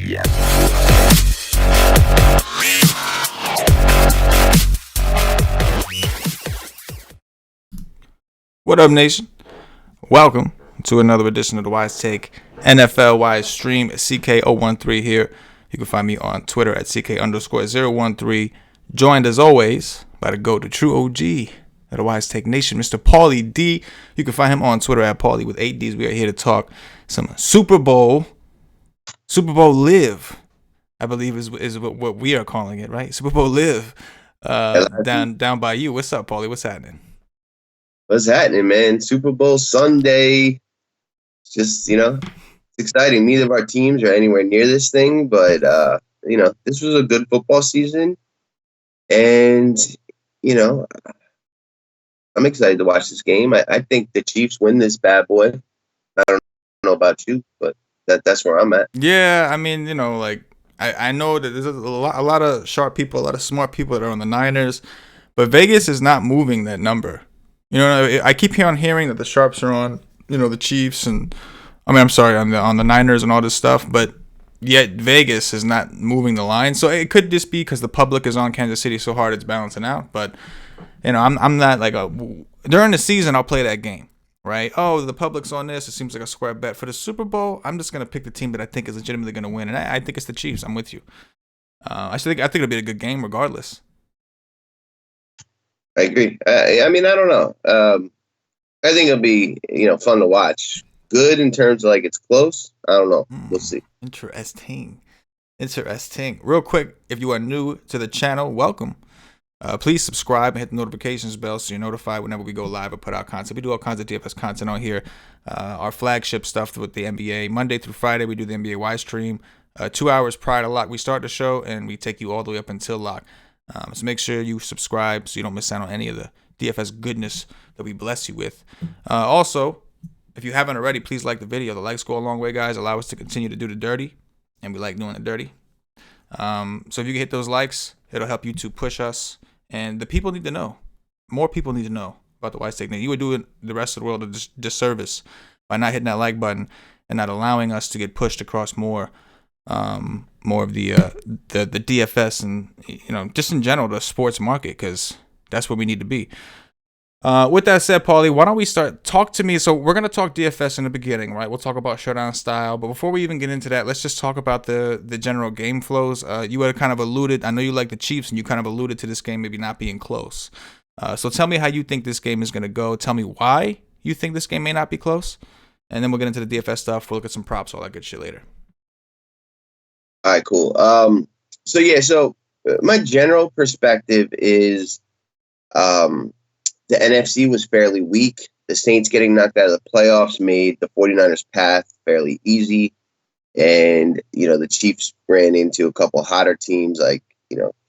What up, nation? Welcome to another edition of the Wise Take NFL Wise Stream. CK013 here. You can find me on Twitter at CK_013. Joined as always by the GOAT, the true OG of the Wise Take Nation, Mr. Paulie D. You can find him on Twitter at Paulie with 8 Ds. We are here to talk some Super Bowl LIV, I believe is what we are calling it, right? Super Bowl LIV down by you. What's up, Paulie? What's happening? What's happening, man? Super Bowl Sunday. Just, it's exciting. Neither of our teams are anywhere near this thing, but, this was a good football season. And, I'm excited to watch this game. I think the Chiefs win this bad boy. I don't know about you, but that's where I'm at. Yeah, I mean, I know that there's a lot of sharp people, a lot of smart people that are on the Niners, but Vegas is not moving that number. I keep hearing that the sharps are on, the Chiefs on the Niners and all this stuff, but yet Vegas is not moving the line. So it could just be because the public is on Kansas City so hard it's balancing out. But I'm not during the season I'll play that game, right? Oh, the public's on this. It seems like a square bet. For the Super Bowl, I'm just gonna pick the team that I think is legitimately gonna win, and I think it's the Chiefs. I'm with you. I think it'll be a good game regardless. I agree. I don't know. I think it'll be, fun to watch. Good in terms of it's close. I don't know. We'll see. Interesting. Real quick, if you are new to the channel, welcome. Please subscribe and hit the notifications bell so you're notified whenever we go live or put out content. We do all kinds of DFS content on here. Our flagship stuff with the NBA. Monday through Friday, we do the NBA Wise stream. 2 hours prior to lock, we start the show, and we take you all the way up until lock. So make sure you subscribe so you don't miss out on any of the DFS goodness that we bless you with. Also, if you haven't already, please like the video. The likes go a long way, guys. Allow us to continue to do the dirty, and we like doing the dirty. So if you can hit those likes, it'll help you to push us. And the people need to know. More people need to know about the Wise Take. You would do the rest of the world a disservice by not hitting that like button and not allowing us to get pushed across more of the DFS and just in general the sports market, because that's where we need to be. With that said, Paulie, why don't we talk to me? So we're gonna talk DFS in the beginning, right? We'll talk about showdown style, but before we even get into that, let's just talk about the general game flows. You had kind of alluded, I know you like the Chiefs, and you kind of alluded to this game maybe not being close. So tell me how you think this game is gonna go. Tell me why you think this game may not be close, and then we'll get into the DFS stuff. We'll look at some props, all that good shit later. All right, cool. So my general perspective is the NFC was fairly weak. The Saints getting knocked out of the playoffs made the 49ers path fairly easy. And, the Chiefs ran into a couple hotter teams like,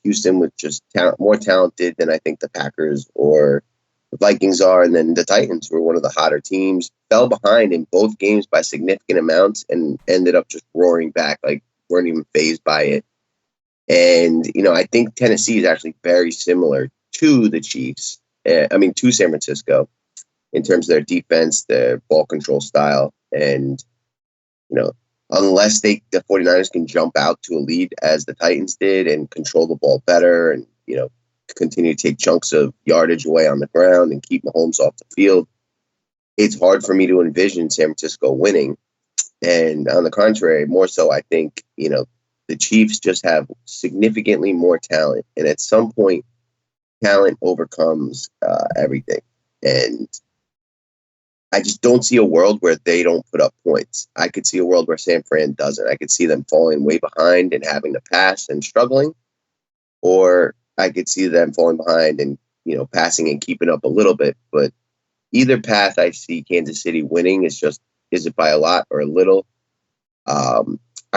Houston, with just more talented than I think the Packers or the Vikings are. And then the Titans, who were one of the hotter teams, fell behind in both games by significant amounts and ended up just roaring back, weren't even fazed by it. And, I think Tennessee is actually very similar to the Chiefs. To San Francisco in terms of their defense, their ball control style. And, unless the 49ers can jump out to a lead as the Titans did and control the ball better and, continue to take chunks of yardage away on the ground and keep Mahomes off the field, it's hard for me to envision San Francisco winning. And on the contrary, more so, I think, the Chiefs just have significantly more talent. And at some point, talent overcomes everything. And I just don't see a world where they don't put up points. I could see a world where San Fran doesn't. I could see them falling way behind and having to pass and struggling. Or I could see them falling behind and, passing and keeping up a little bit. But either path I see Kansas City winning is it by a lot or a little? I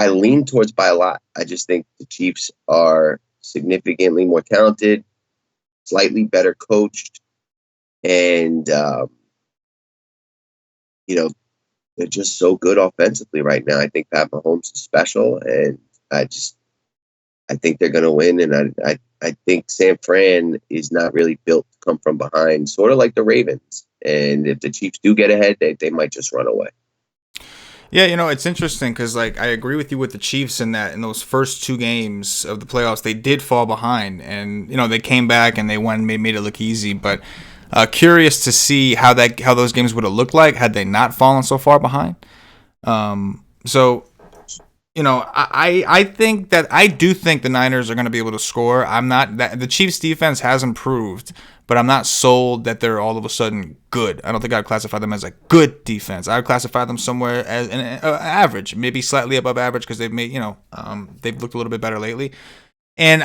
lean towards by a lot. I just think the Chiefs are significantly more talented, slightly better coached, and they're just so good offensively right now. I think Pat Mahomes is special, and I think they're going to win. And I think San Fran is not really built to come from behind, sort of like the Ravens. And if the Chiefs do get ahead, they might just run away. Yeah, it's interesting because like I agree with you with the Chiefs in that in those first two games of the playoffs they did fall behind, and they came back and they won, made it look easy. But curious to see how those games would have looked like had they not fallen so far behind. So I think that I do think the Niners are going to be able to score. I'm not that the Chiefs defense has improved, but I'm not sold that they're all of a sudden good. I don't think I'd classify them as a good defense. I would classify them somewhere as an average, maybe slightly above average because they've made they've looked a little bit better lately. And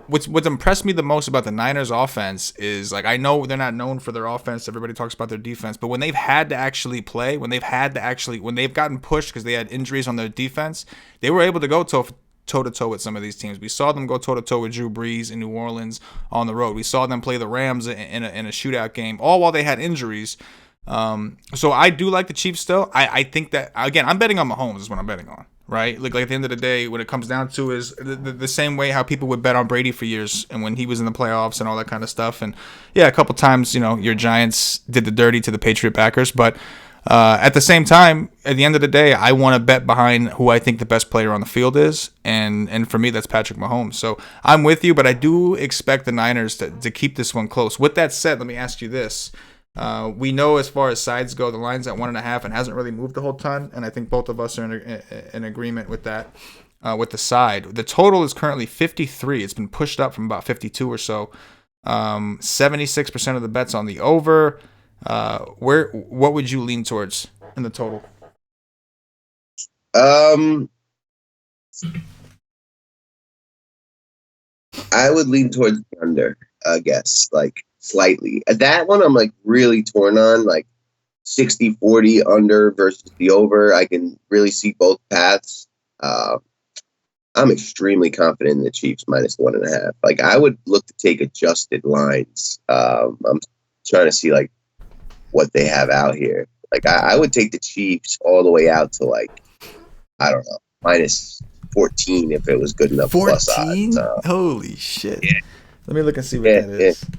what's impressed me the most about the Niners offense is like I know they're not known for their offense. Everybody talks about their defense, but when they've had to actually play, when they've gotten pushed because they had injuries on their defense, they were able to go toe to toe with some of these teams. We saw them go toe to toe with Drew Brees in New Orleans on the road. We saw them play the Rams in a shootout game, all while they had injuries. So I do like the Chiefs still. I think that again, I'm betting on Mahomes is what I'm betting on. Right, like at the end of the day, what it comes down to is the same way how people would bet on Brady for years, and when he was in the playoffs and all that kind of stuff. And yeah, a couple times, your Giants did the dirty to the Patriot backers, but at the same time, at the end of the day, I want to bet behind who I think the best player on the field is, and for me, that's Patrick Mahomes. So I'm with you, but I do expect the Niners to keep this one close. With that said, let me ask you this. We know as far as sides go, the line's at 1.5 and hasn't really moved a whole ton, and I think both of us are in agreement with that. With the side, the total is currently 53. It's been pushed up from about 52 or so. 76% of the bets on the over. What would you lean towards in the total? I would lean towards the under, I guess, like slightly. At that one, I'm like really torn on, like 60-40 under versus the over. I can really see both paths. I'm extremely confident in the Chiefs minus 1.5. Like I would look to take adjusted lines. I'm trying to see like what they have out here. Like I would take the Chiefs all the way out to like, I don't know, minus 14 if it was good enough. 14? Plus odds. Holy shit. Yeah. Let me look and see what that is. Yeah.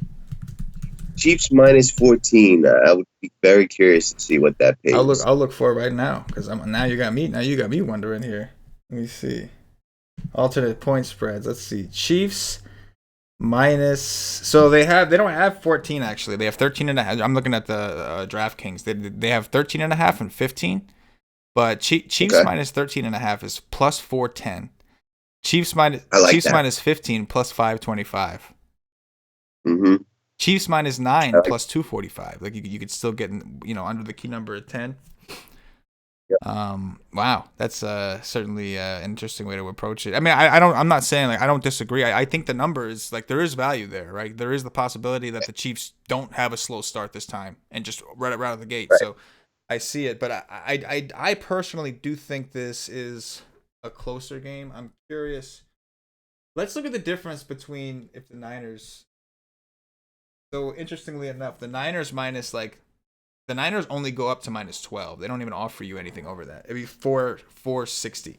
Chiefs minus 14. I would be very curious to see what that pays. I'll look for it right now because now you got me wondering here. Let me see. Alternate point spreads. Let's see. Chiefs minus. So they don't have 14 actually. They have 13.5. I'm looking at the DraftKings. They have 13.5 and 15. But Chiefs minus 13.5 is plus 410. Chiefs minus 15 plus 525. Mm-hmm. Chiefs minus 9 plus 245. Like you could still get under the key number of 10. Yep. Wow, that's certainly an interesting way to approach it. I mean, I'm not saying like I don't disagree. I think the number is like there is value there, right? There is the possibility that the Chiefs don't have a slow start this time and just right out of the gate. Right. So I see it, but I personally do think this is a closer game. I'm curious. Let's look at the difference between if the Niners. So interestingly enough, the Niners only go up to minus 12. They don't even offer you anything over that. It'd be 460.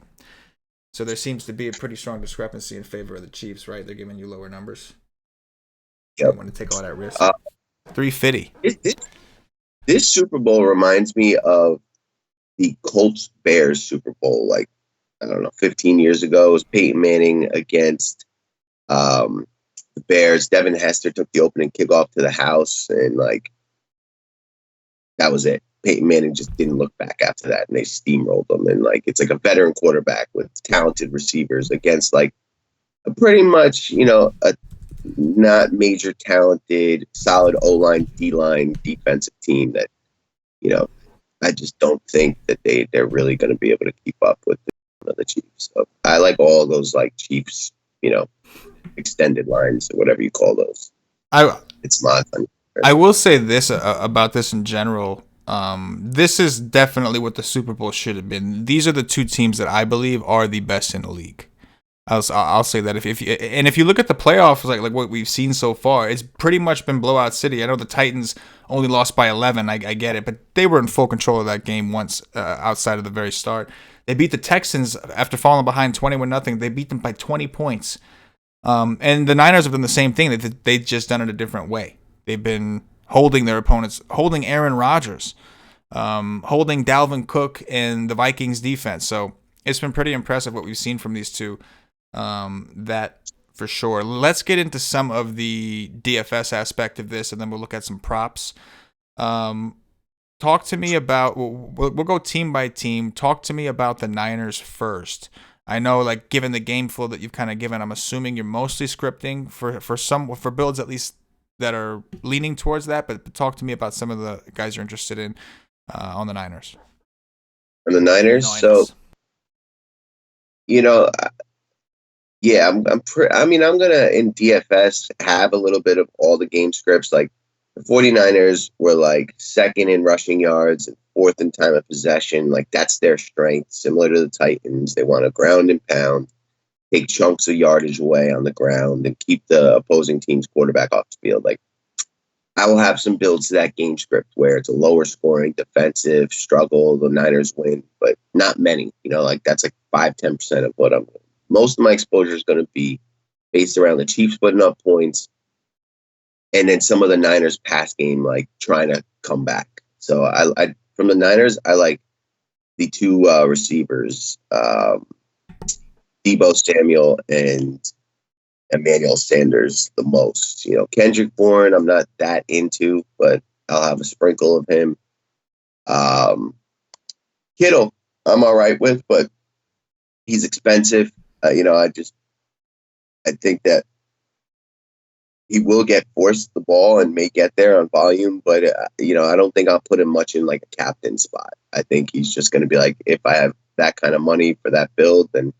So there seems to be a pretty strong discrepancy in favor of the Chiefs, right? They're giving you lower numbers. You don't want to take all that risk. 350. This Super Bowl reminds me of the Colts Bears Super Bowl, like I don't know, 15 years ago. It was Peyton Manning against the Bears. Devin Hester took the opening kickoff to the house, and like that was it. Peyton Manning just didn't look back after that, and they steamrolled them. And like it's like a veteran quarterback with talented receivers against like a pretty much a not major talented, solid O-line, D-line defensive team that I just don't think that they're really going to be able to keep up with the Chiefs. So I like all those like Chiefs, extended lines or whatever you call those. It's not. I will say this about this in general. This is definitely what the Super Bowl should have been. These are the two teams that I believe are the best in the league. I'll say that if you look at the playoffs, like what we've seen so far, it's pretty much been blowout city. I know the Titans only lost by 11. I get it, but they were in full control of that game once outside of the very start. They beat the Texans after falling behind 21-0. They beat them by 20 points. And the Niners have done the same thing. They've just done it a different way. They've been holding their opponents, holding Aaron Rodgers holding Dalvin Cook and the Vikings defense. So it's been pretty impressive what we've seen from these two. That for sure. Let's get into some of the DFS aspect of this, and then we'll look at some props. Talk to me about, we'll go team by team. Talk to me about the Niners first. I know, like, given the game flow that you've kind of given, I'm assuming you're mostly scripting for builds at least that are leaning towards that. But talk to me about some of the guys you're interested in on the Niners. On the Niners, so yeah, I'm gonna in DFS have a little bit of all the game scripts. Like the 49ers were like second in rushing yards and fourth in time of possession. Like that's their strength, similar to the Titans. They want to ground and pound, take chunks of yardage away on the ground, and keep the opposing team's quarterback off the field. Like I will have some builds to that game script where it's a lower scoring defensive struggle. The Niners win, but not many. Like that's like 5-10% of what I'm. Most of my exposure is going to be based around the Chiefs putting up points, and then some of the Niners pass game, like trying to come back. So I from the Niners, I like the two receivers, Deebo Samuel and Emmanuel Sanders the most. Kendrick Bourne, I'm not that into, but I'll have a sprinkle of him. Kittle, I'm all right with, but he's expensive. I think that he will get forced the ball and may get there on volume, but I don't think I'll put him much in like a captain spot. I think he's just going to be like, if I have that kind of money for that build, then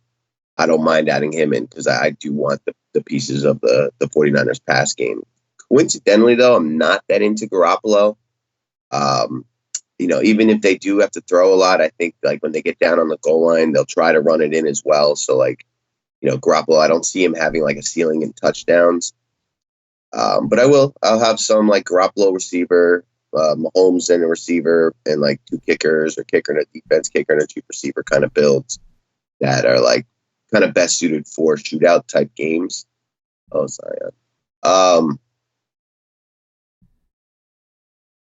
I don't mind adding him in because I do want the pieces of the 49ers pass game. Coincidentally, though, I'm not that into Garoppolo. Even if they do have to throw a lot, I think like when they get down on the goal line, they'll try to run it in as well. So like, Garoppolo, I don't see him having like a ceiling in touchdowns. But I'll have some like Garoppolo receiver, Mahomes and a receiver, and like two kickers or kicker and a defense kicker and a cheap receiver kind of builds that are like kind of best suited for shootout type games. Oh, sorry.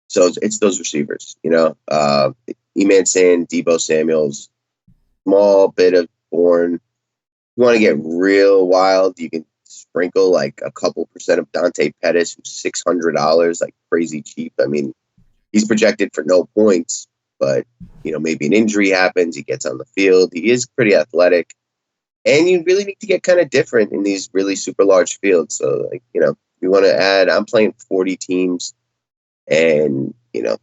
So it's those receivers, E-Man Sand, Deebo Samuels, small bit of Bourne. If you want to get real wild, you can sprinkle like a couple percent of Dante Pettis, who's $600, like crazy cheap. I mean, he's projected for no points, but maybe an injury happens, he gets on the field. He is pretty athletic, and you really need to get kind of different in these really super large fields. So like, you want to add, I'm playing 40 teams, and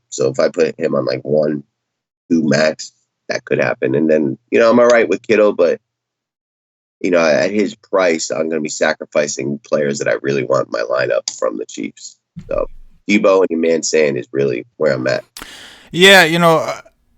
so if I put him on like 1-2 max, that could happen. And then I'm all right with Kittle, but at his price, I'm going to be sacrificing players that I really want in my lineup from the Chiefs. So Deebo and Man Sand is really where I'm at. Yeah,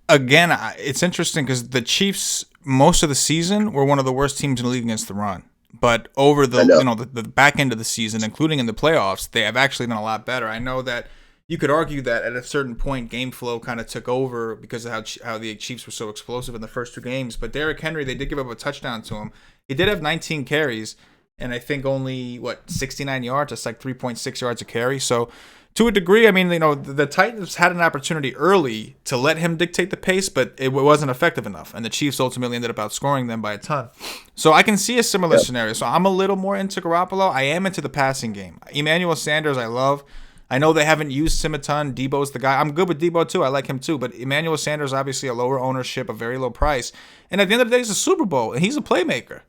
again, it's interesting because the Chiefs, most of the season, were one of the worst teams in the league against the run. But over the back end of the season, including in the playoffs, they have actually done a lot better. I know that you could argue that at a certain point, game flow kind of took over because of how the Chiefs were so explosive in the first two games. But Derrick Henry, they did give up a touchdown to him. He did have 19 carries, and I think only, 69 yards. That's like 3.6 yards a carry. So to a degree, I mean, the Titans had an opportunity early to let him dictate the pace, but it wasn't effective enough. And the Chiefs ultimately ended up outscoring them by a ton. So I can see a similar scenario. So I'm a little more into Garoppolo. I am into the passing game. Emmanuel Sanders, I love. I know they haven't used him a ton. Debo's the guy. I'm good with Deebo too. I like him too. But Emmanuel Sanders, obviously a lower ownership, a very low price. And at the end of the day, it's a Super Bowl, and he's a playmaker.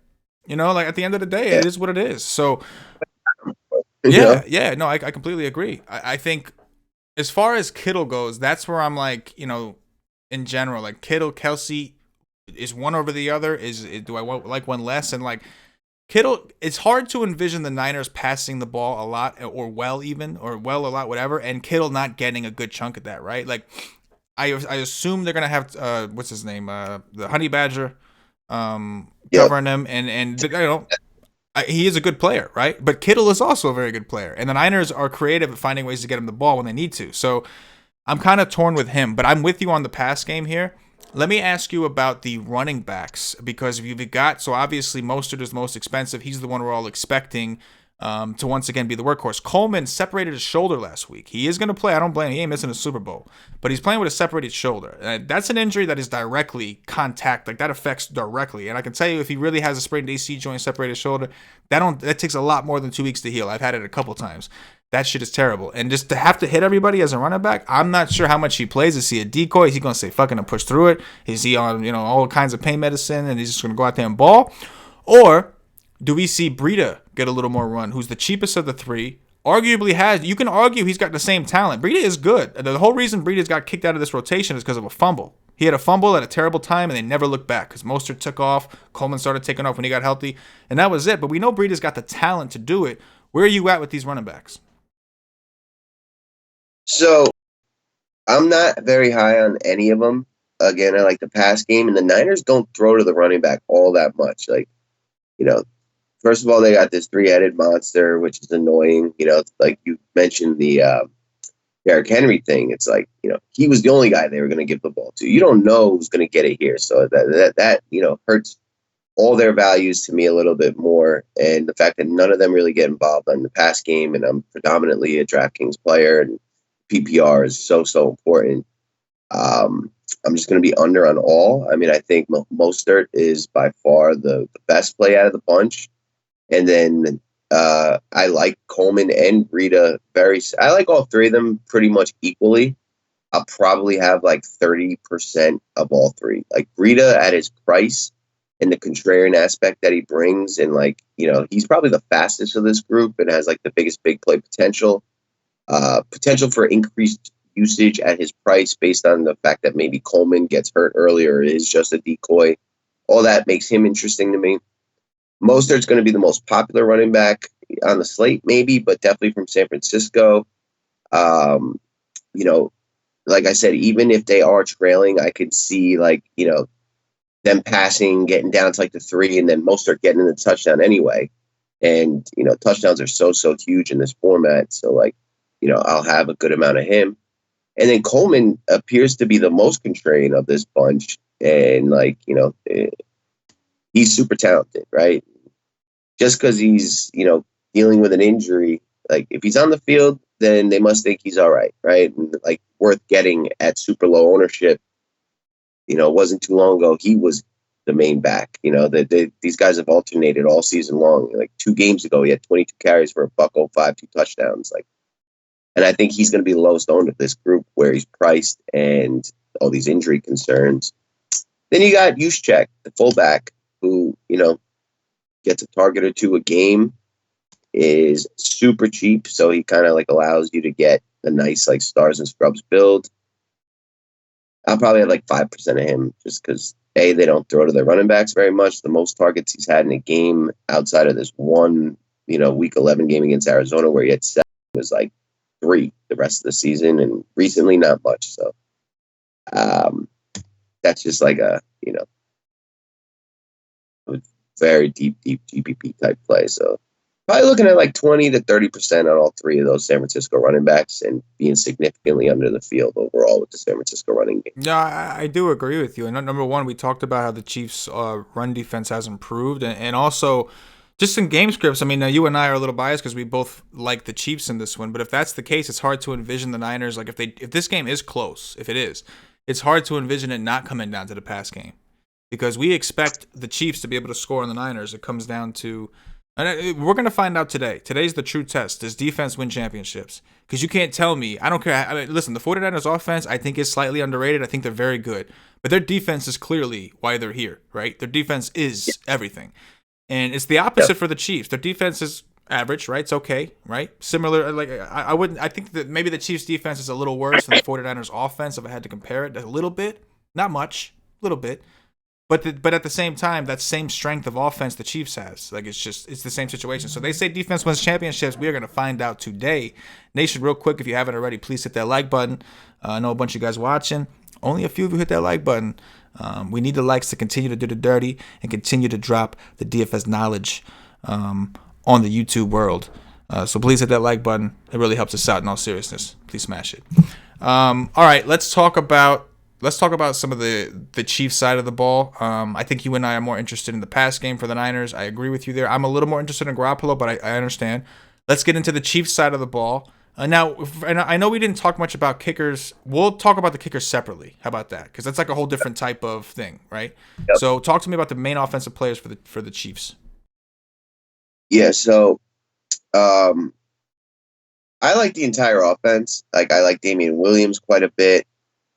Like at the end of the day, it is what it is. So, no, I completely agree. I think as far as Kittle goes, that's where I'm like, in general, like Kittle, Kelsey, is one over the other? Do I like one less? And like Kittle, it's hard to envision the Niners passing the ball a lot or a lot, whatever, and Kittle not getting a good chunk of that, right? Like, I assume they're going to have, what's his name? The Honey Badger covering him, and he is a good player, right? But Kittle is also a very good player, and the Niners are creative at finding ways to get him the ball when they need to. So I'm kind of torn with him, but I'm with you on the pass game here. Let me ask you about the running backs, because you've got, so obviously Mostert is most expensive. He's the one we're all expecting. to once again be the workhorse. Coleman separated his shoulder last week. He is going to play. I don't blame him. He ain't missing a Super Bowl. But he's playing with a separated shoulder. That's an injury that is directly contact. Like, that affects directly. And I can tell you, if he really has a sprained AC joint, separated shoulder, that takes a lot more than 2 weeks to heal. I've had it a couple times. That shit is terrible. And just to have to hit everybody as a running back, I'm not sure how much he plays. Is he a decoy? Is he going to say fucking and push through it? Is he on, all kinds of pain medicine and he's just going to go out there and ball? Or do we see Breida get a little more run, who's the cheapest of the three? Arguably you can argue he's got the same talent. Breida is good. The whole reason Breida's got kicked out of this rotation is because of a fumble. He had a fumble at a terrible time, and they never looked back because Mostert took off. Coleman started taking off when he got healthy, and that was it. But we know Breida's got the talent to do it. Where are you at with these running backs? So I'm not very high on any of them. Again, I like the pass game, and the Niners don't throw to the running back all that much. First of all, they got this three-headed monster, which is annoying. Like you mentioned the Derrick Henry thing. It's like, he was the only guy they were going to give the ball to. You don't know who's going to get it here. So that hurts all their values to me a little bit more. And the fact that none of them really get involved in the pass game, and I'm predominantly a DraftKings player, and PPR is so important. I'm just going to be under on all. I mean, I think Mostert is by far the best play out of the bunch. And then I like Coleman and Breida I like all three of them pretty much equally. I'll probably have like 30% of all three. Like Breida at his price and the contrarian aspect that he brings. And he's probably the fastest of this group and has like the biggest big play potential. Potential for increased usage at his price based on the fact that maybe Coleman gets hurt earlier, is just a decoy. All that makes him interesting to me. Mostert's going to be the most popular running back on the slate, maybe, but definitely from San Francisco. Like I said, even if they are trailing, I could see them passing, getting down to like the 3, and then Mostert getting in the touchdown anyway. And touchdowns are so huge in this format, so I'll have a good amount of him. And then Coleman appears to be the most contrarian of this bunch, and he's super talented, right? Just because he's, dealing with an injury, if he's on the field, then they must think he's all right, right? And worth getting at super low ownership. It wasn't too long ago he was the main back. These guys have alternated all season long. 2 games ago, he had 22 carries for $105, 2 touchdowns. And I think he's going to be the lowest owned of this group where he's priced and all these injury concerns. Then you got Juszczyk, the fullback, who, gets a target or 2 a game, is super cheap. So he kind of allows you to get a nice stars and scrubs build. I'll probably have 5% of him just because they don't throw to their running backs very much. The most targets he's had in a game outside of this one, week 11 game against Arizona where he had 7 was 3 the rest of the season, and recently not much. So that's just a very deep GPP type play. So probably looking at 20 to 30% on all 3 of those San Francisco running backs, and being significantly under the field overall with the San Francisco running game. No, I do agree with you. And number one, we talked about how the Chiefs' run defense has improved, and also just in game scripts. I mean, now you and I are a little biased because we both like the Chiefs in this one. But if that's the case, it's hard to envision the Niners. If this game is close, if it is, it's hard to envision it not coming down to the pass game, because we expect the Chiefs to be able to score on the Niners. It comes down to, and we're going to find out today. Today's the true test. Does defense win championships? Because you can't tell me. I don't care. I mean, listen, the 49ers offense, I think, is slightly underrated. I think they're very good. But their defense is clearly why they're here, right? Their defense is everything. And it's the opposite for the Chiefs. Their defense is average, right? It's okay, right? Similar, I think that maybe the Chiefs' defense is a little worse than the 49ers' offense if I had to compare it a little bit. Not much, a little bit. But at the same time, that same strength of offense the Chiefs has. It's the same situation. So they say defense wins championships. We are going to find out today. Nation, real quick, if you haven't already, please hit that like button. I know a bunch of you guys watching. Only a few of you hit that like button. We need the likes to continue to do the dirty and continue to drop the DFS knowledge on the YouTube world. So please hit that like button. It really helps us out in all seriousness. Please smash it. All right, let's talk about let's talk about some of the Chiefs side of the ball. I think you and I are more interested in the pass game for the Niners. I agree with you there. I'm a little more interested in Garoppolo, but I understand. Let's get into the Chiefs side of the ball. Now, and I know we didn't talk much about kickers. We'll talk about the kickers separately. How about that? Because that's like a whole different type of thing, right? Yep. So talk to me about the main offensive players for the Chiefs. Yeah, so I like the entire offense. Like, I like Damian Williams quite a bit.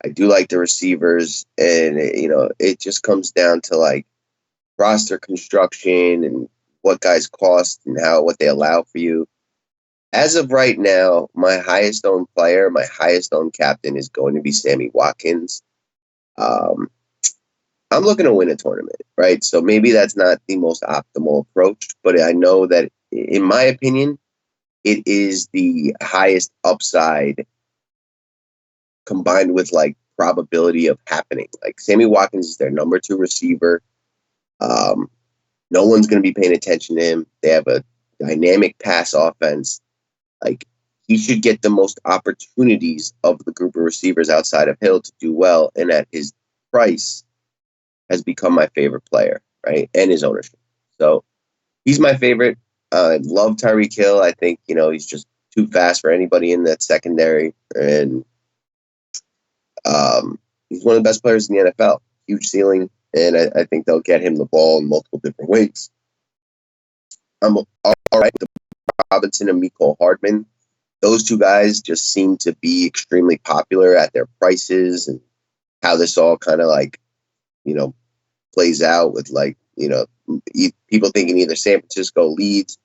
I do like the receivers, and it just comes down to like roster construction and what guys cost and what they allow for you. As of right now, my highest owned player, my highest owned captain is going to be Sammy Watkins. Um, I'm looking to win a tournament, right? So maybe that's not the most optimal approach, but I know that, in my opinion, it is the highest upside combined with like probability of happening. Like, Sammy Watkins is their number 2 receiver. No one's going to be paying attention to him. They have a dynamic pass offense. Like, he should get the most opportunities of the group of receivers outside of Hill to do well. And at his price, has become my favorite player, right? And his ownership. So he's my favorite. I love Tyreek Hill. I think, he's just too fast for anybody in that secondary. And he's one of the best players in the NFL. Huge ceiling. And I think they'll get him the ball in multiple different ways. I'm all right with Robinson and Mecole Hardman. Those two guys just seem to be extremely popular at their prices, and how this all kind of like, plays out with like, people thinking either San Francisco leads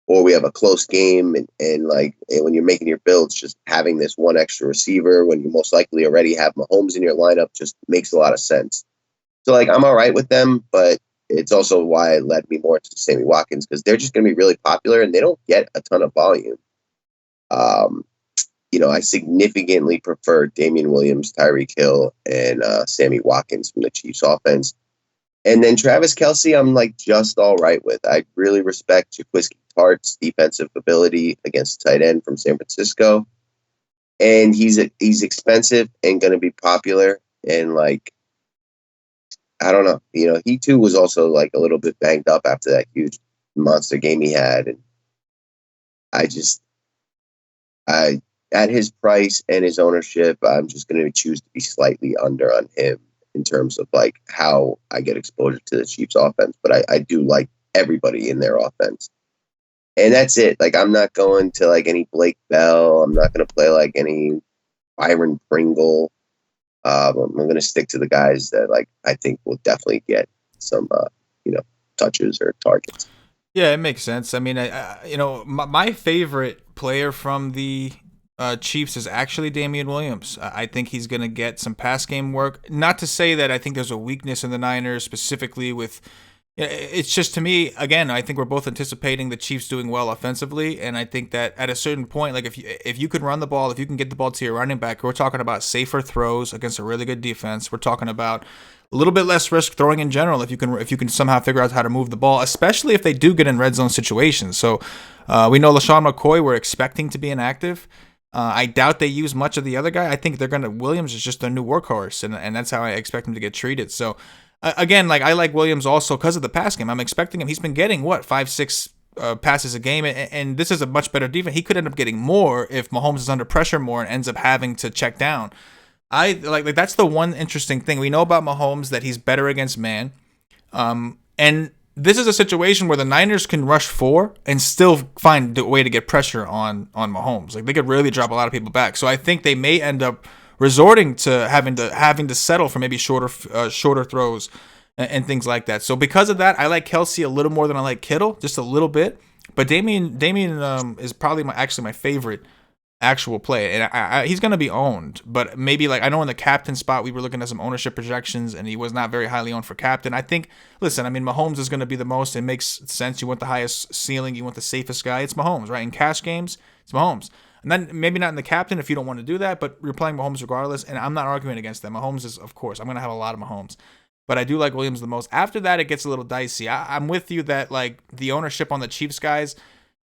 or we have a close game. And when you're making your builds, just having this one extra receiver when you most likely already have Mahomes in your lineup just makes a lot of sense. So like, I'm all right with them, but it's also why it led me more to Sammy Watkins, because they're just going to be really popular and they don't get a ton of volume. I significantly prefer Damian Williams, Tyreek Hill, and Sammy Watkins from the Chiefs offense. And then Travis Kelce, I'm like just all right with. I really respect Jaquiski Tartt's defensive ability against tight end from San Francisco. And he's expensive and going to be popular. And like, I don't know, he too was also like a little bit banged up after that huge monster game he had. And at his price and his ownership, I'm just going to choose to be slightly under on him in terms of like how I get exposure to the Chiefs offense. But I do like everybody in their offense. And that's it. Like, I'm not going to like any Blake Bell. I'm not going to play like any Byron Pringle. I'm going to stick to the guys that like I think will definitely get some touches or targets. Yeah, it makes sense. I mean, my favorite player from the Chiefs is actually Damian Williams. I think he's going to get some pass game work. Not to say that I think there's a weakness in the Niners specifically with. It's just, to me, again, I think we're both anticipating the Chiefs doing well offensively, and I think that at a certain point, like if you can run the ball, if you can get the ball to your running back, we're talking about safer throws against a really good defense. We're talking about a little bit less risk throwing in general if you can somehow figure out how to move the ball, especially if they do get in red zone situations. So we know LaShawn McCoy, we're expecting to be inactive. I doubt they use much of the other guy. I think Williams is just their new workhorse, and that's how I expect him to get treated. So again, like, I like Williams also because of the pass game. I'm expecting him. He's been getting 5-6 passes a game, and this is a much better defense. He could end up getting more if Mahomes is under pressure more and ends up having to check down. I like that's the one interesting thing we know about Mahomes, that he's better against man. And this is a situation where the Niners can rush 4 and still find a way to get pressure on Mahomes. Like, they could really drop a lot of people back. So I think they may end up resorting to having to settle for maybe shorter throws and things like that. So because of that, I like Kelce a little more than I like Kittle, just a little bit. But Damian is probably my favorite actual play, and he's going to be owned. But maybe, like, I know in the captain spot we were looking at some ownership projections, and he was not very highly owned for captain. I think, listen, I mean, Mahomes is going to be the most. It makes sense. You want the highest ceiling. You want the safest guy. It's Mahomes, right? In cash games, it's Mahomes. And then maybe not in the captain if you don't want to do that, but you're playing Mahomes regardless, and I'm not arguing against that. Mahomes is, of course, I'm going to have a lot of Mahomes. But I do like Williams the most. After that, it gets a little dicey. I'm with you that, like, the ownership on the Chiefs guys,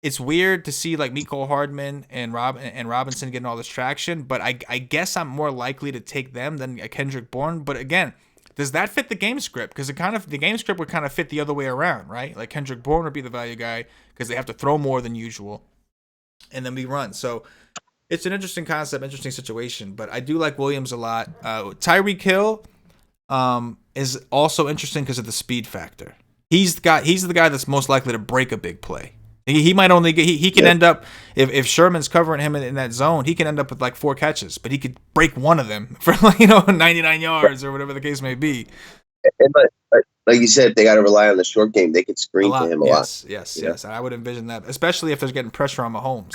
it's weird to see like Mecole Hardman and Robinson getting all this traction, but I guess I'm more likely to take them than a Kendrick Bourne. But again, does that fit the game script? Because the game script would kind of fit the other way around, right? Like Kendrick Bourne would be the value guy because they have to throw more than usual, and then we run. So it's an interesting concept, interesting situation. But I do like Williams a lot. Tyreek Hill is also interesting because of the speed factor. He's the guy that's most likely to break a big play. He might only get he can end up if Sherman's covering him in that zone, he can end up with like 4 catches, but he could break one of them for 99 yards or whatever the case may be. And like you said, if they got to rely on the short game, they could screen to him a lot. Yes. I would envision that, especially if there's getting pressure on Mahomes.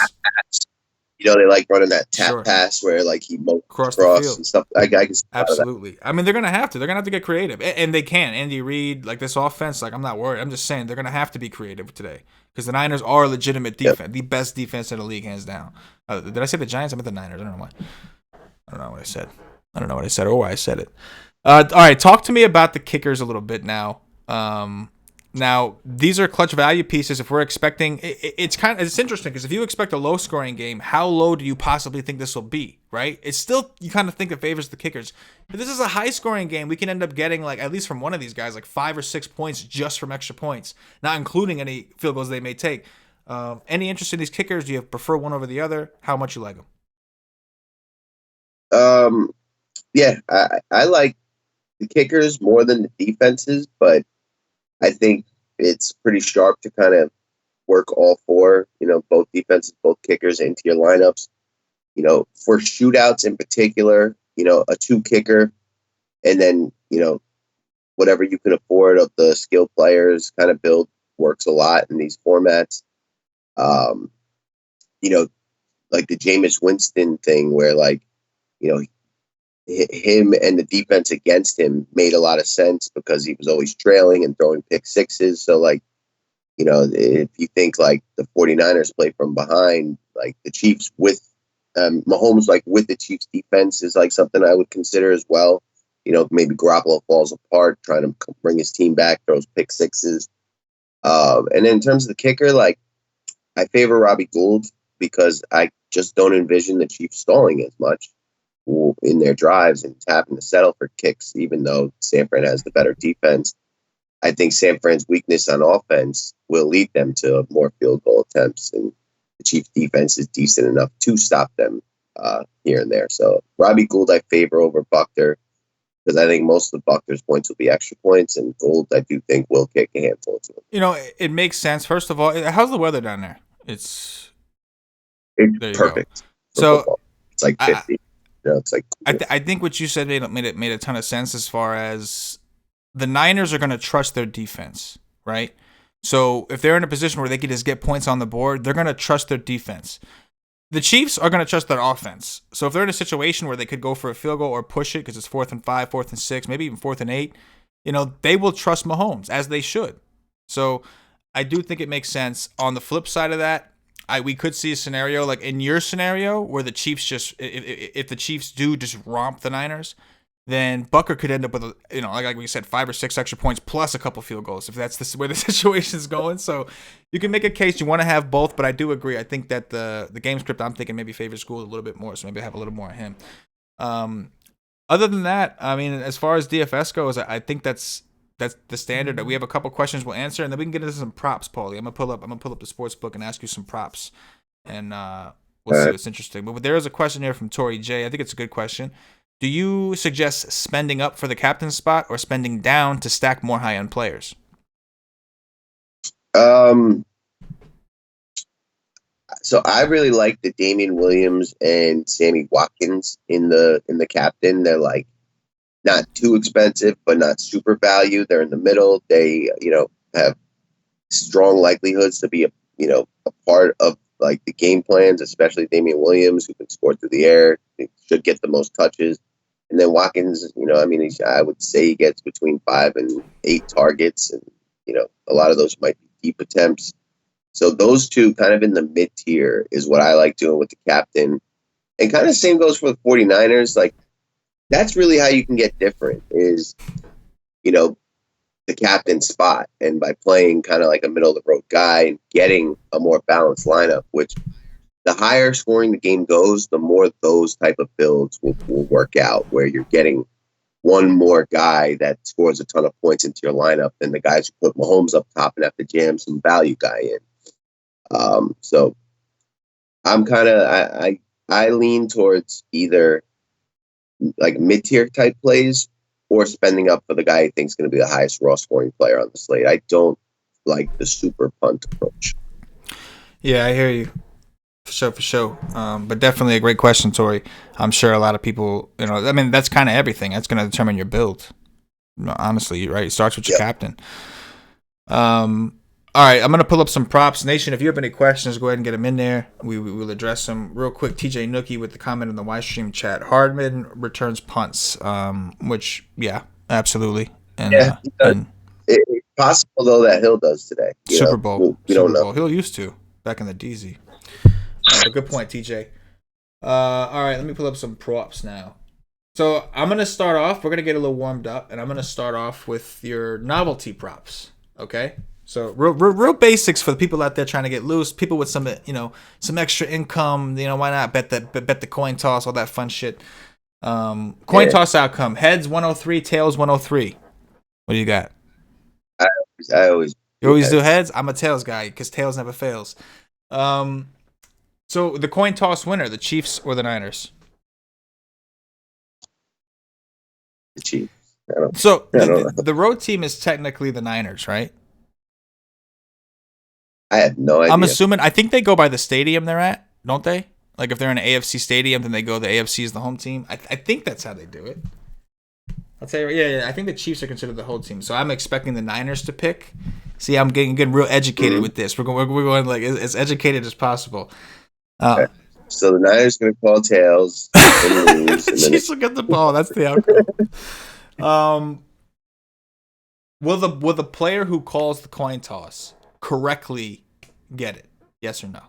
They like running that tap pass where like he across the field and stuff. I can absolutely. I mean, they're gonna have to. They're gonna have to get creative, and they can. Andy Reid, like this offense, like I'm not worried. I'm just saying they're gonna have to be creative today because the Niners are a legitimate defense, the best defense in the league, hands down. Did I say the Giants? I meant the Niners. I don't know why. I don't know what I said. I don't know what I said or why I said it. All right, talk to me about the kickers a little bit now. Now, these are clutch value pieces. If we're expecting, it's interesting because if you expect a low scoring game, how low do you possibly think this will be, right? It's still, you kind of think it favors the kickers. If this is a high scoring game, we can end up getting like, at least from one of these guys, like 5 or 6 points just from extra points, not including any field goals they may take. Any interest in these kickers? Do you prefer one over the other? How much you like them? Yeah, I like the kickers more than the defenses, but I think it's pretty sharp to kind of work all 4, both defenses, both kickers into your lineups. For shootouts in particular, a 2 kicker and then, whatever you can afford of the skill players kind of build works a lot in these formats. Like the Jameis Winston thing where like, him and the defense against him made a lot of sense because he was always trailing and throwing pick sixes. So like, if you think like the 49ers play from behind, like the Chiefs with Mahomes, like with the Chiefs defense is like something I would consider as well. Maybe Garoppolo falls apart, trying to bring his team back, throws pick sixes. And then in terms of the kicker, like I favor Robbie Gould because I just don't envision the Chiefs stalling as much in their drives and having to settle for kicks, even though San Fran has the better defense. I think San Fran's weakness on offense will lead them to more field goal attempts, and the Chiefs defense is decent enough to stop them here and there. So Robbie Gould I favor over Buckner because I think most of Buckner's points will be extra points, and Gould I do think will kick a handful to them. It makes sense. First of all, how's the weather down there? It's perfect. So football. It's like 50. It's like I think what you said made a ton of sense as far as the Niners are going to trust their defense, right? So if they're in a position where they can just get points on the board, they're going to trust their defense. The Chiefs are going to trust their offense. So if they're in a situation where they could go for a field goal or push it because it's 4th and 5, 4th and 6, maybe even 4th and 8, they will trust Mahomes as they should. So I do think it makes sense. On the flip side of that, we could see a scenario like in your scenario where the Chiefs if the Chiefs do just romp the Niners, then Bucker could end up with like we said 5 or 6 extra points plus a couple field goals if that's where the situation is going. So you can make a case you want to have both, but I do agree. I think that the game script I'm thinking maybe favors Gould a little bit more, so maybe I have a little more of him. Other than that, I mean, as far as DFS goes, I think that's the standard. That we have a couple questions we'll answer, and then we can get into some props, Paulie. I'm gonna pull up the sports book and ask you some props, and we'll see what's interesting. But there is a question here from Tori J. I think it's a good question. Do you suggest spending up for the captain spot or spending down to stack more high-end players? So I really like the Damian Williams and Sammy Watkins in the captain. They're like not too expensive, but not super value. They're in the middle. They, have strong likelihoods to be a part of like the game plans, especially Damian Williams, who can score through the air. He should get the most touches. And then Watkins, I would say he gets between 5 and 8 targets. And, a lot of those might be deep attempts. So those two kind of in the mid-tier is what I like doing with the captain. And kind of same goes for the 49ers. Like, that's really how you can get different is, the captain spot, and by playing kind of like a middle of the road guy and getting a more balanced lineup, which the higher scoring the game goes, the more those type of builds will work out, where you're getting one more guy that scores a ton of points into your lineup than the guys who put Mahomes up top and have to jam some value guy in. So I'm kind of, I lean towards either like mid-tier type plays or spending up for the guy who thinks going to be the highest raw scoring player on the slate. I don't like the super punt approach. Yeah, I hear you. For sure. But definitely a great question, Tori. I'm sure a lot of people, I mean, that's kind of everything. That's going to determine your build. Honestly, right? It starts with your captain. All right, I'm going to pull up some props. Nation, if you have any questions, go ahead and get them in there. We will address them real quick. TJ Nookie with the comment in the Ystream chat. Hardman returns punts, which, yeah, absolutely. And, it's possible, though, that Hill does today. Super Bowl. We don't know. Hill used to back in the DZ. But good point, TJ. All right, let me pull up some props now. So I'm going to start off. We're going to get a little warmed up, and I'm going to start off with your novelty props, okay? So real basics for the people out there trying to get loose, people with some, some extra income, why not bet the coin toss, all that fun shit. Toss outcome, heads 103, tails 103. What do you got? I always do heads? I'm a tails guy because tails never fails. So the coin toss winner, the Chiefs or the Niners? The Chiefs. So the road team is technically the Niners, right? I have no idea. I'm assuming. I think they go by the stadium they're at, don't they? Like if they're in an AFC stadium, then they go. The AFC is the home team. I think that's how they do it. I'll tell you. Yeah. I think the Chiefs are considered the whole team. So I'm expecting the Niners to pick. See, I'm getting real educated with this. We're going like as educated as possible. Okay. So the Niners going to call tails and lose. Chiefs will get the ball. That's the outcome. Will the player who calls the coin toss correctly get it? Yes or no?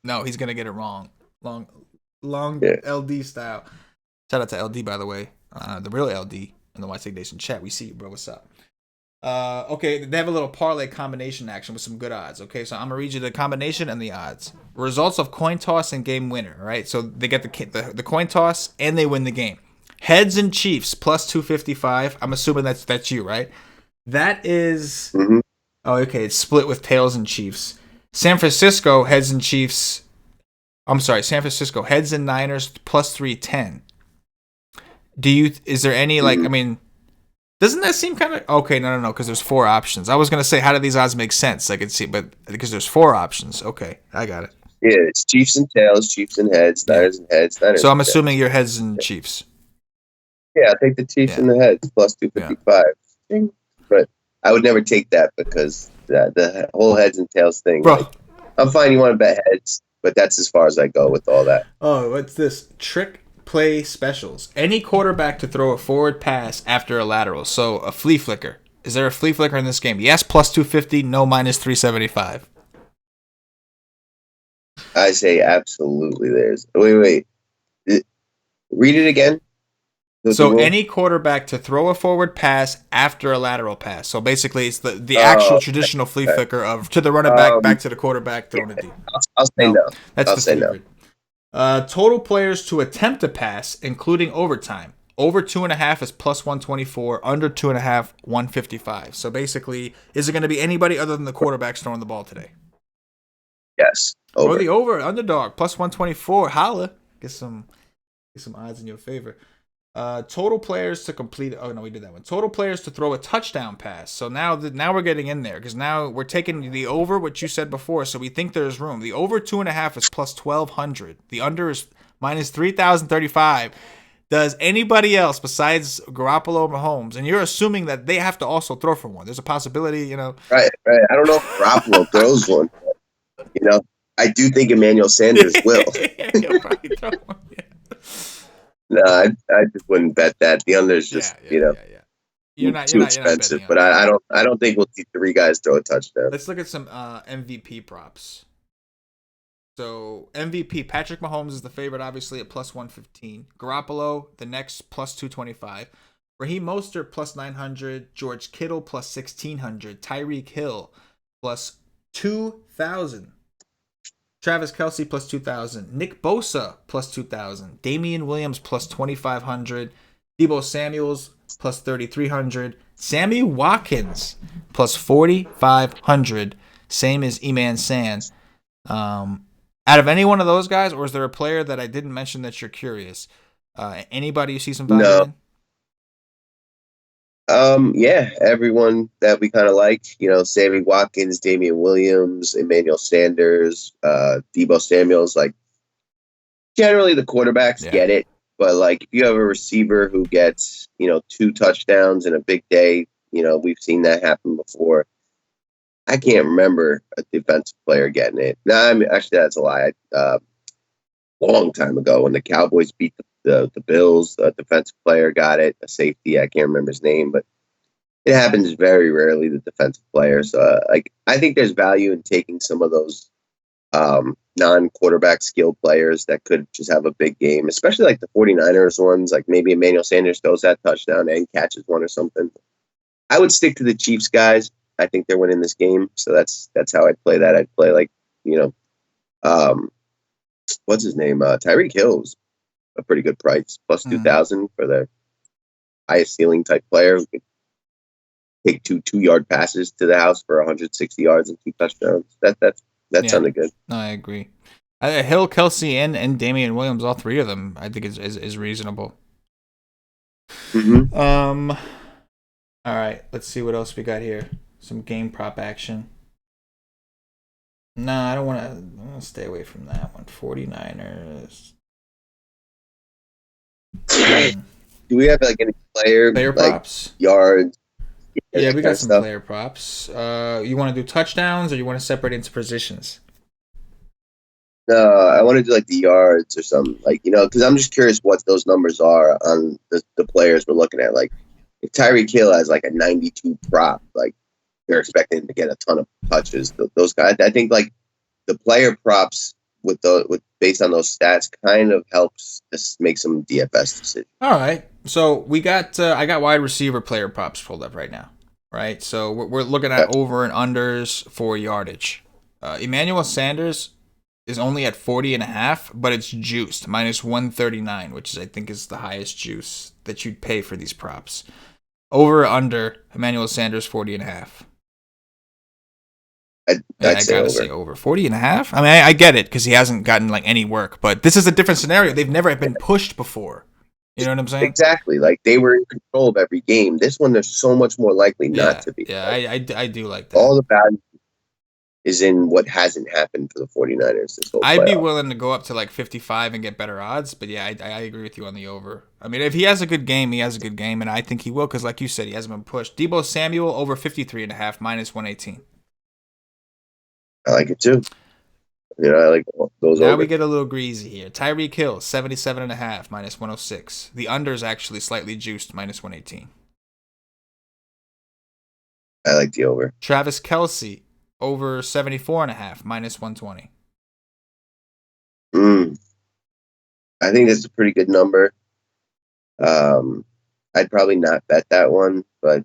No, he's gonna get it wrong. Long LD style. Shout out to LD, by the way, the real LD in the White State Nation chat. We see you, bro. What's up? Okay, they have a little parlay combination action with some good odds. Okay, so I'm gonna read you the combination and the odds. Results of coin toss and game winner. All right, so they get the coin toss and they win the game. Heads and Chiefs plus 255. I'm assuming that's you, right? That is. Mm-hmm. Oh, okay. It's split with tails and Chiefs. San Francisco heads and Chiefs. I'm sorry, San Francisco heads and Niners plus 310. Is there any I mean, doesn't that seem kind of okay? No, because there's 4 options. I was gonna say, how do these odds make sense? I could see, but because there's 4 options. Okay, I got it. Yeah, it's Chiefs and tails, Chiefs and heads, Niners and heads, Niners. So I'm assuming your heads and Chiefs. Yeah, I'll take the Chiefs and the heads plus 255. Yeah. But I would never take that because the whole heads and tails thing. Bro. I'm fine. You want to bet heads, but that's as far as I go with all that. Oh, what's this? Trick play specials. Any quarterback to throw a forward pass after a lateral. So a flea flicker. Is there a flea flicker in this game? Yes, plus 250. No, minus 375. I say absolutely. There's. Wait. Read it again. So any quarterback to throw a forward pass after a lateral pass. So basically, it's the actual traditional flea flicker of to the running back to the quarterback, throwing it deep. I'll say no. That's the favorite. Total players to attempt a pass, including overtime. Over 2.5 is plus 124. Under 2.5, 155. So basically, is it going to be anybody other than the quarterbacks throwing the ball today? Yes. Or the underdog plus 124. Holla, get some odds in your favor. Total players to complete. Oh no, we did that one. Total players to throw a touchdown pass. So now we're getting in there because now we're taking the over, what you said before. So we think there's room. The over 2.5 is plus 1,200. The under is minus 3,035. Does anybody else besides Garoppolo or Mahomes, and you're assuming that they have to also throw for one? There's a possibility, Right. I don't know if Garoppolo throws one. I do think Emmanuel Sanders will. He'll probably throw one. Yeah. No, I just wouldn't bet that. The under is just You're too expensive. But I don't think we'll see 3 guys throw a touchdown. Let's look at some MVP props. So MVP Patrick Mahomes is the favorite, obviously at plus 115. Garoppolo the next plus 225. Raheem Mostert plus 900. George Kittle plus 1,600. Tyreek Hill plus 2,000. Travis Kelce plus 2,000. Nick Bosa plus 2,000. Damian Williams plus 2,500. Deebo Samuels plus 3,300. Sammy Watkins plus 4,500. Same as Eman San. Out of any one of those guys, or is there a player that I didn't mention that you're curious? Anybody you see some value No. in? Yeah, everyone that we kind of like, Sammy Watkins, Damian Williams, Emmanuel Sanders, Deebo Samuels, like generally the quarterbacks get it. But like if you have a receiver who gets, 2 touchdowns in a big day, we've seen that happen before. I can't remember a defensive player getting it. No, I mean, actually, that's a lie. Long time ago when the Cowboys beat the Bills, a defensive player got it, a safety. I can't remember his name, but it happens very rarely, the defensive player. So, I think there's value in taking some of those non-quarterback skill players that could just have a big game, especially like the 49ers ones, like maybe Emmanuel Sanders throws that touchdown and catches one or something. I would stick to the Chiefs guys. I think they're winning this game, so that's how I'd play that. I'd play what's his name? Tyreek Hill's a pretty good price, plus 2,000 for the highest ceiling type player who can take 2-yard passes to the house for 160 yards and 2 touchdowns. That sounded good. No, I agree. Hill, Kelce, and Damian Williams, all 3 of them, I think is reasonable. Mm-hmm. All right, let's see what else we got here. Some game prop action. No, I don't want to stay away from that one. 49ers. Do we have any player props? Yards? Yeah, we got some player props. You want to do touchdowns or you want to separate into positions? No, I want to do the yards or something. Because I'm just curious what those numbers are on the players we're looking at. Like, if Tyreek Hill has a 92 prop, they're expecting him to get a ton of touches. Those guys, I think, the player props with based on those stats kind of helps us make some DFS decisions. All right, so we got I got wide receiver player props pulled up right now. Right, so we're looking at over and unders for yardage. Emmanuel Sanders is only at 40.5, but it's juiced minus 139, which I think is the highest juice that you'd pay for these props. Over or under Emmanuel Sanders 40.5. I gotta say over 40.5. I mean, I get it because he hasn't gotten any work, but this is a different scenario. They've never been pushed before. You know what I'm saying? Exactly. They were in control of every game. This one, they're so much more likely not to be. Yeah, I do like that. All the value is in what hasn't happened for the 49ers this whole I'd be playoff. willing to go up to 55 and get better odds, but yeah, I agree with you on the over. I mean, if he has a good game, he has a good game, and I think he will because, like you said, he hasn't been pushed. Deebo Samuel over 53.5, minus 118. I like it too. I like those. Now over. we get a little greasy here. Tyreek Hill 77.5, minus 106. The under is actually slightly juiced, minus 118. I like the over. Travis Kelce over 74.5, minus 120. I think that's a pretty good number. I'd probably not bet that one, but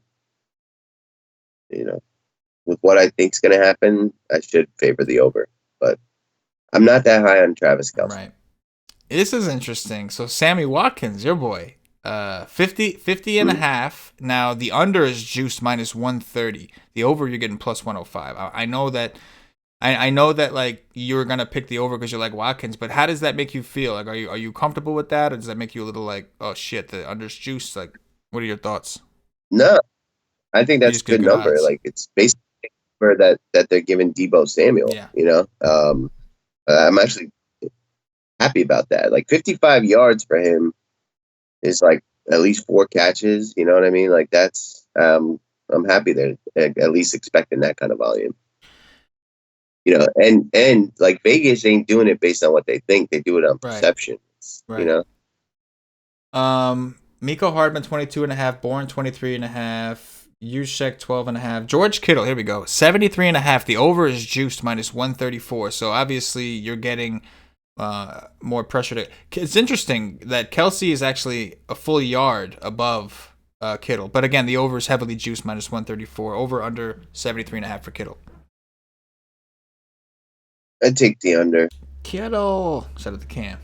with what I think's going to happen, I should favor the over. But I'm not that high on Travis Kelce. Right. This is interesting. So Sammy Watkins, your boy, 50.5. Now the under is juiced minus 130. The over you're getting plus 105. I know that. I know that you're gonna pick the over because you like Watkins, but how does that make you feel? Are you comfortable with that, or does that make you a little oh shit, the under's juiced? What are your thoughts? No, I think that's a good number. Odds. It's basically that they're giving Deebo Samuel. Yeah. I'm actually happy about that. 55 yards for him is at least 4 catches. You know what I mean? That's I'm happy they're at least expecting that kind of volume. And Vegas ain't doing it based on what they think. They do it on perception. Right. Miko Hardman 22.5, Bourne 23.5, Juszczyk 12.5, George Kittle. Here we go, 73.5. The over is juiced minus 134. So obviously you're getting more pressure to. It's interesting that Kelce is actually a full yard above Kittle. But again, the over is heavily juiced, minus 134. Over under 73.5 for Kittle. I'd take the under. Kittle. Shout out to Cam.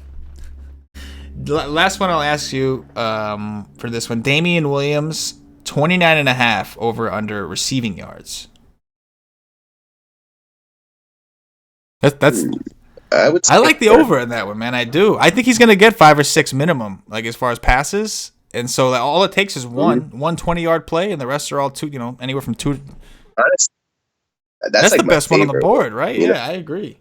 Last one I'll ask you for this one. Damian Williams, 29.5 over under receiving yards. That's I like the over in that one, man. I do. I think he's gonna get 5 or 6 minimum, like as far as passes. And so like, all it takes is one 20-yard play, and the rest are all two. Anywhere from two. Honestly, that's like the best one on the board, one. Right? Yeah, I agree.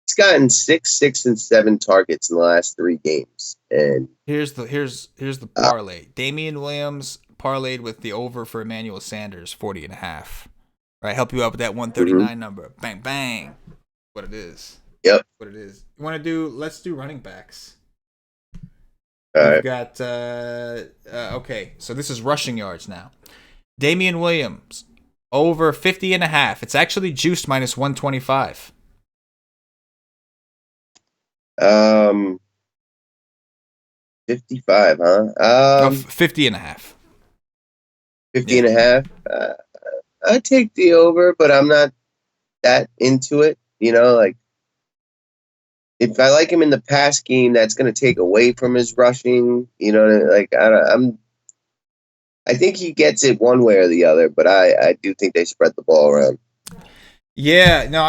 He's gotten 6, and 7 targets in the last 3 games, and here's the parlay. Damian Williams parlayed with the over for Emmanuel Sanders, 40.5. Right, help you out with that 139 number. Bang bang. What it is. Yep. What it is. You want to do? Let's do running backs. We've got okay. So this is rushing yards now. Damian Williams over 50.5. It's actually juiced minus 125. 55, huh? 50.5. 50 and a half. I take the over, but I'm not that into it. Like if I like him in the pass game, that's going to take away from his rushing. Like I think he gets it one way or the other, but I do think they spread the ball around. Yeah, no,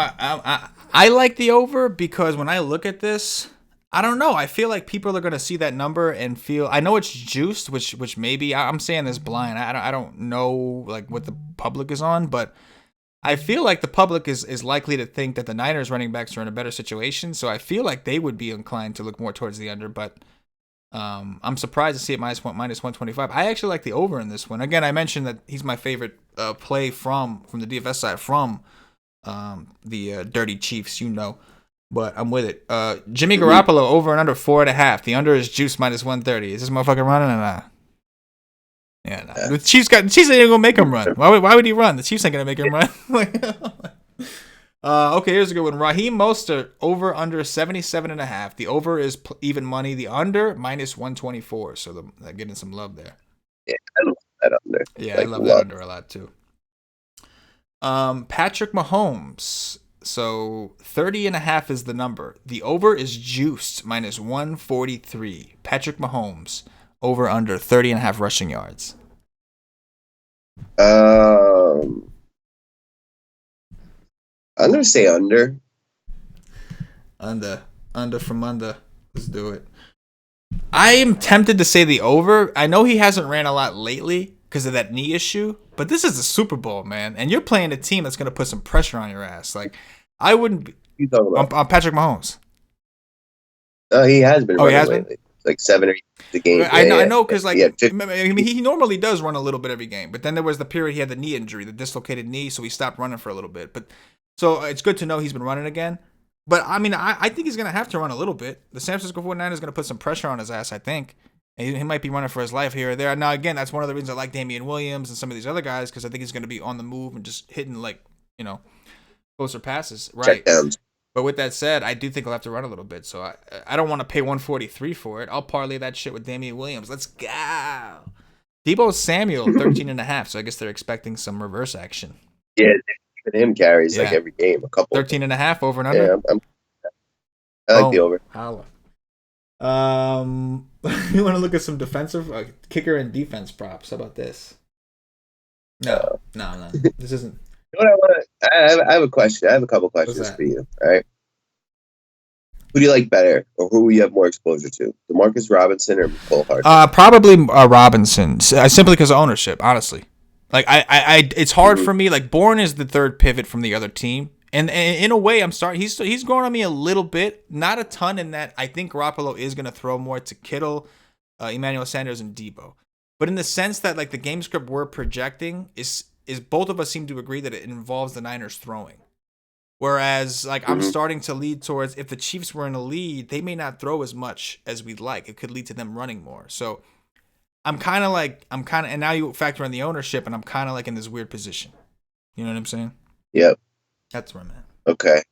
I like the over because when I look at this, I don't know. I feel like people are going to see that number and feel. I know it's juiced, which maybe I'm saying this blind. I don't know like what the public is on, but I feel like the public is likely to think that the Niners running backs are in a better situation. So I feel like they would be inclined to look more towards the under, but I'm surprised to see it minus 125. I actually like the over in this one. Again, I mentioned that he's my favorite play from the DFS side from the Dirty Chiefs, but I'm with it. Jimmy Garoppolo over and under 4.5. The under is juice minus 130. Is this motherfucker running or not? Yeah, nah. The Chiefs ain't gonna make him run. Why would he run? The Chiefs ain't gonna make him run. Okay, here's a good one. Raheem Mostert over under 77.5. The over is even money. The under minus 124. So they're getting some love there. Yeah, I love that under. Yeah, I love that under a lot too. Patrick Mahomes. So 30.5 is the number. The over is juiced minus 143. Patrick Mahomes over under 30.5 rushing yards. I'm gonna say under. Under from under. Let's do it. I am tempted to say the over. I know he hasn't ran a lot lately because of that knee issue, but this is the Super Bowl, man, and you're playing a team that's gonna put some pressure on your ass. Like I wouldn't be on Patrick Mahomes. He has been. Oh, he has lately. Like 7 or 8 the game. I know, because like he normally does run a little bit every game, but then there was the period he had the knee injury, the dislocated knee, so he stopped running for a little bit. But so it's good to know he's been running again. But I mean, I think he's gonna have to run a little bit. The San Francisco 49ers is gonna put some pressure on his ass, I think. And he might be running for his life here or there. Now again, that's one of the reasons I like Damian Williams and some of these other guys because I think he's gonna be on the move and just hitting like closer passes, right? Checkdowns. But with that said, I do think I'll have to run a little bit. So I don't want to pay 143 for it. I'll parlay that shit with Damian Williams. Let's go. Deebo Samuel, 13.5. So I guess they're expecting some reverse action. Yeah, even him carries like every game, a couple. 13.5 over and under. Yeah, I like the over. Holla. You want to look at some defensive kicker and defense props? How about this? No. This isn't. You know what I have a question. I have a couple questions for you. All right. Who do you like better, or who will you have more exposure to? DeMarcus Robinson or Cole Hart? Probably Robinson, simply because of ownership. Honestly, like it's hard for me. Like Bourne is the third pivot from the other team, and in a way, I'm sorry. He's growing on me a little bit, not a ton. In that, I think Garoppolo is going to throw more to Kittle, Emmanuel Sanders, and Deebo. But in the sense that like the game script we're projecting is both of us seem to agree that it involves the Niners throwing. Whereas, like, I'm starting to lead towards if the Chiefs were in a lead, they may not throw as much as we'd like. It could lead to them running more. So and now you factor in the ownership, and I'm kind of like in this weird position. You know what I'm saying? Yep. That's where I'm at. Okay.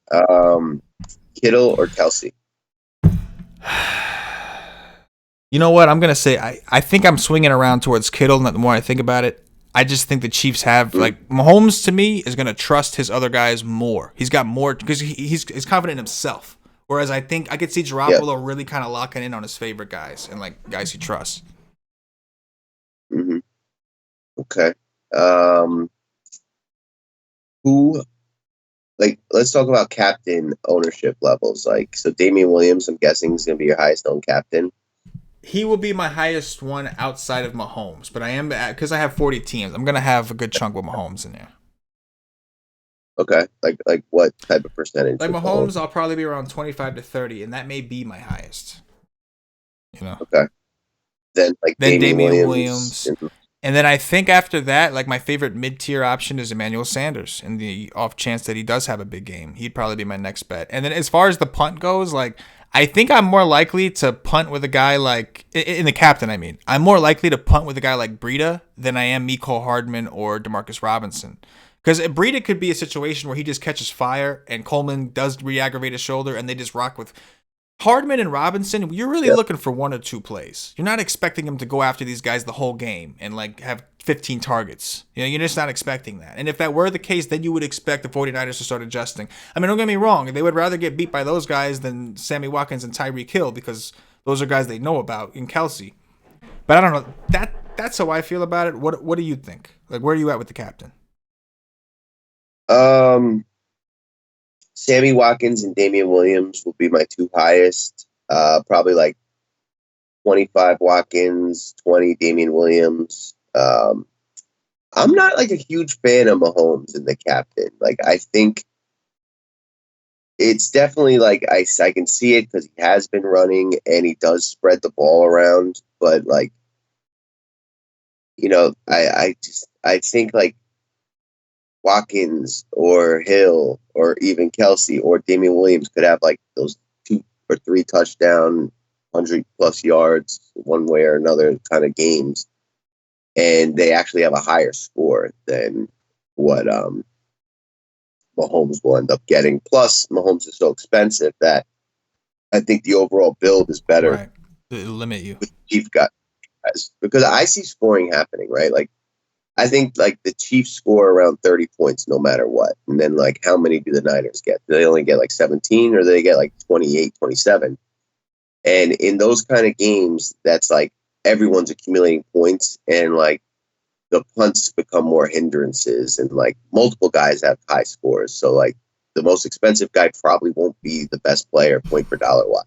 Kittle or Kelsey? You know what? I'm gonna say I think I'm swinging around towards Kittle. The more I think about it, I just think the Chiefs have like Mahomes to me is gonna trust his other guys more. He's got more because he's confident in himself. Whereas I think I could see Yeah. Garoppolo really kind of locking in on his favorite guys and like guys he trusts. Mm-hmm. Okay. Um, who like? Let's talk about captain ownership levels. Like, so Damian Williams, I'm guessing, is going to be your highest owned captain. He will be my highest one outside of Mahomes, but I am because I have 40 teams. I'm gonna have a good chunk with Mahomes in there. Okay. Like what type of percentage? Like With Mahomes? Mahomes, I'll probably be around 25 to 30, and that may be my highest. You know. Okay. Then like Then Damian Damian Williams. Williams. And then I think after that, like my favorite mid-tier option is Emmanuel Sanders. In the off chance that he does have a big game, he'd probably be my next bet. And then as far as the punt goes, like I think I'm more likely to punt with a guy like in the captain. I mean, I'm more likely to punt with a guy like Breida than I am Mecole Hardman or Demarcus Robinson. Because Breida could be a situation where he just catches fire and Coleman does re-aggravate his shoulder and they just rock with Hardman and Robinson, you're really looking for one or two plays. You're not expecting him to go after these guys the whole game and like have 15 targets. You know, you're just not expecting that. And if that were the case, then you would expect the 49ers to start adjusting. I mean, don't get me wrong. They would rather get beat by those guys than Sammy Watkins and Tyreek Hill because those are guys they know about in Kelsey. But I don't know. That's how I feel about it. What do you think? Like, where are you at with the captain? Sammy Watkins and Damian Williams will be my two highest. Probably like 25 Watkins, 20 Damian Williams. I'm not like a huge fan of Mahomes in the captain. Like, I think it's definitely like I can see it because he has been running and he does spread the ball around. But like, I think like Watkins or Hill or even Kelsey or Damian Williams could have like those 2 or 3 touchdown, 100+ yards one way or another kind of games, and they actually have a higher score than what Mahomes will end up getting. Plus, Mahomes is so expensive that I think the overall build is better. Right. It'll limit you. Chief got because I see scoring happening, right? Like, I think like the Chiefs score around 30 points no matter what. And then like how many do the Niners get? Do they only get like 17 or do they get like 28, 27? And in those kind of games, that's like everyone's accumulating points and like the punts become more hindrances and like multiple guys have high scores. So like the most expensive guy probably won't be the best player point per dollar wise.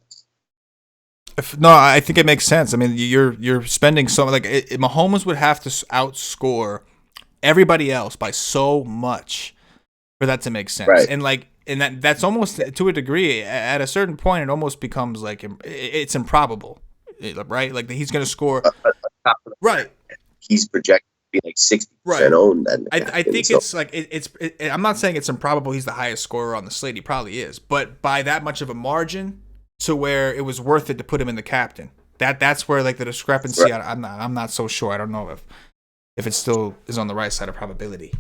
No, I think it makes sense. I mean, you're spending so like Mahomes would have to outscore everybody else by so much for that to make sense. Right. And like, and that's almost to a degree. At a certain point, it almost becomes like it's improbable, right? Like he's going to score. Right. He's projected to be like 60% right. owned. Then I think so. It's like I'm not saying it's improbable. He's the highest scorer on the slate. He probably is, but by that much of a margin to where it was worth it to put him in the captain. That's where like the discrepancy. Right. I'm not so sure. I don't know if it still is on the right side of probability.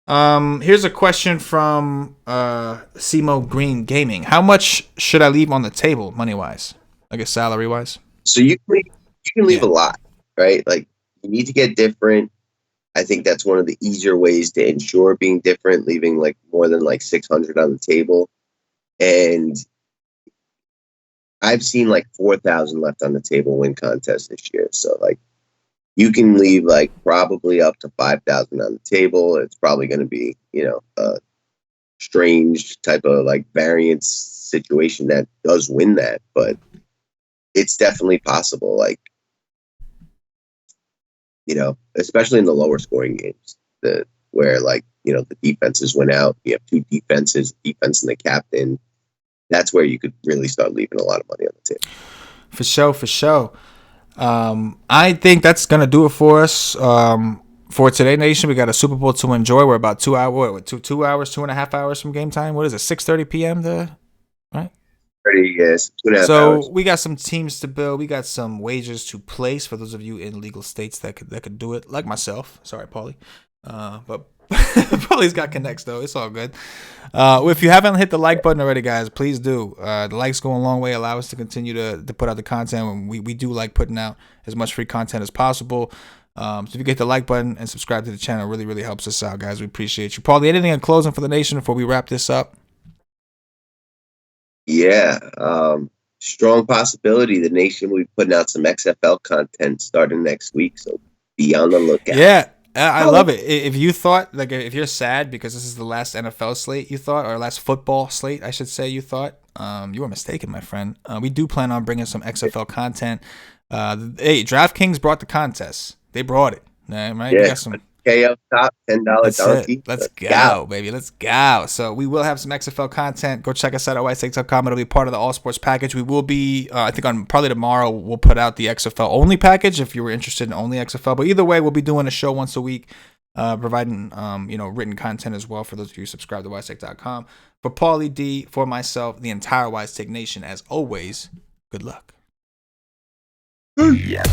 Here's a question from Simo Green Gaming. How much should I leave on the table money wise? I guess salary wise. So you can leave a lot, right? Like you need to get different. I think that's one of the easier ways to ensure being different, leaving like more than like 600 on the table. And I've seen like 4,000 left on the table win contest this year. So like you can leave like probably up to 5,000 on the table. It's probably going to be, a strange type of like variance situation that does win that, but it's definitely possible. Like, especially in the lower scoring games where like, the defenses went out, you have 2 defenses, defense and the captain. That's where you could really start leaving a lot of money on the table. For sure. I think that's gonna do it for us. For Today Nation, we got a Super Bowl to enjoy. We're about 2 hours, 2.5 hours from game time. What is it? 6:30 p.m. Right? 30, yes. 2.5 so hours. We got some teams to build. We got some wagers to place for those of you in legal states that could do it, like myself. Sorry, Paulie. But Paulie's got connects though. It's all good. If you haven't hit the like button already, guys, please do. The likes go a long way. Allow us to continue to put out the content. We do like putting out as much free content as possible. So if you get the like button and subscribe to the channel, it really, really helps us out, guys. We appreciate you. Paulie, anything in closing for the nation before we wrap this up? Yeah. Strong possibility the nation will be putting out some XFL content starting next week. So be on the lookout. Yeah. I love it. If you thought, like, if you're sad because this is the last NFL slate you thought, or last football slate, I should say, you thought, you were mistaken, my friend. We do plan on bringing some XFL content. Hey, DraftKings brought the contest. They brought it. Right? Yeah. We got some KO top $10 donkey. Let's go, baby. Let's go. So we will have some XFL content. Go check us out at whitestakes.com. It'll be part of the All Sports package. We will be, I think on probably tomorrow, we'll put out the XFL only package if you were interested in only XFL. But either way, we'll be doing a show once a week, providing written content as well for those of you who subscribe to whitestakes.com. For Paulie D, for myself, the entire White Stake Nation, as always, good luck. Yeah.